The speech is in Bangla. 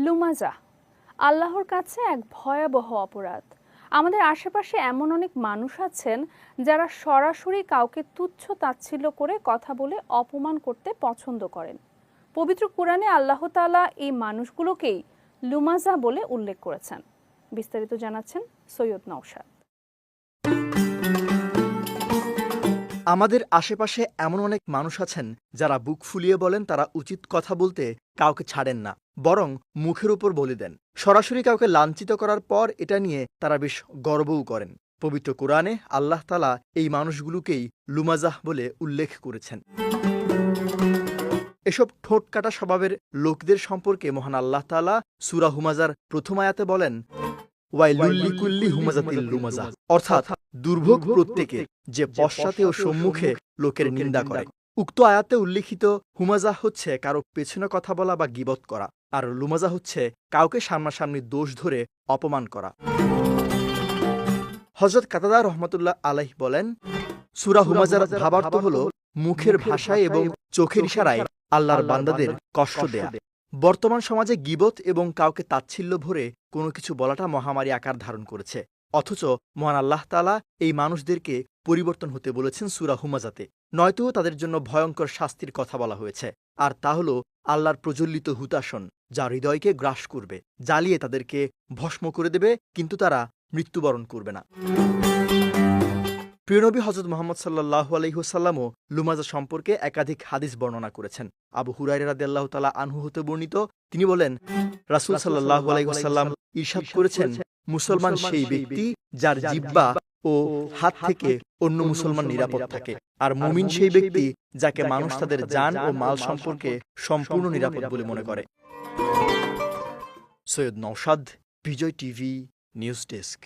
লুমাজা আল্লাহর কাছে এক ভয়াবহ অপরাধ। আমাদের আশেপাশে এমন অনেক মানুষ আছেন যারা সরাসরি কাউকে তুচ্ছ তাচ্ছিল্য করে কথা বলে অপমান করতে পছন্দ করেন। পবিত্র কোরআনে আল্লাহ তাআলা এই মানুষগুলোকেই লুমাজা বলে উল্লেখ করেছেন। বিস্তারিত জানাচ্ছেন সৈয়দ নওশাদ। আমাদের আশেপাশে এমন অনেক মানুষ আছেন যারা বুক ফুলিয়ে বলেন তারা উচিত কথা বলতে কাউকে ছাড়েন না, বরং মুখের উপর বলে দেন। সরাসরি কাউকে লাঞ্ছিত করার পর এটা নিয়ে তারা বেশ গর্বও করেন। পবিত্র কোরআনে আল্লাহ তাআলা এই মানুষগুলোকেই লুমাজাহ বলে উল্লেখ করেছেন। এসব ঠোঁট কাটা স্বভাবের লোকদের সম্পর্কে মহান আল্লাহ তাআলা সূরা হুমাজার প্রথম আয়াতে বলেন, ওয়াইলুল্লিকুল্লি হুমাজাতিল লুমাজা, অর্থাৎ দুর্ভোগ প্রত্যেকে যে পশ্চাতে ও সম্মুখে লোকের নিন্দা করে। উক্ত আয়াতে উল্লিখিত হুমাজা হচ্ছে কারো পেছনে কথা বলা বা গীবত করা, আর লুমাজা হচ্ছে কাউকে সামনাসামনি দোষ ধরে অপমান করা। হযরত কাতাদা রহমাতুল্লাহ আলাইহি বলেন, সূরা হুমাজার ভাবার্থ হল মুখের ভাষায় এবং চোখের ইশারায় আল্লাহর বান্দাদের কষ্ট দেয়া। বর্তমান সমাজে গীবত এবং কাউকে তাচ্ছিল্য ভরে কোনো কিছু বলাটা মহামারী আকার ধারণ করেছে, অথচ মহান আল্লাহ তাআলা এই মানুষদেরকে পরিবর্তন হতে বলেছেন সূরা হুমাজাতে। নয়তো তাদের জন্য ভয়ঙ্কর শাস্তির কথা বলা হয়েছে, আর তা হল আল্লাহর প্রজ্বলিত হুতাশন, যা হৃদয়কে গ্রাস করবে, জ্বালিয়ে তাদেরকে ভস্ম করে দেবে, কিন্তু তারা মৃত্যুবরণ করবে না। প্রিয়নবী হযরত মুহাম্মদ সাল্লাল্লাহু আলাইহি ওয়াসাল্লামও লুমাজা সম্পর্কে একাধিক হাদিস বর্ণনা করেছেন। আবু হুরায়রা রাদিয়াল্লাহু তাআলা আনহু হতে বর্ণিত, তিনি বলেন, রাসূল সাল্লাল্লাহু আলাইহি ওয়াসাল্লাম ইরশাদ করেছেন, মুসলমান সেই ব্যক্তি যার জিহ্বা ও হাত থেকে অন্য মুসলমান নিরাপদ থাকে, আর মুমিন সেই ব্যক্তি যাকে মানুষ তাদের জান ও মাল সম্পর্কে সম্পূর্ণ নিরাপদ বলে মনে করে। সৈয়দ নওশাদ, বিজয় টিভি নিউজ ডেস্ক।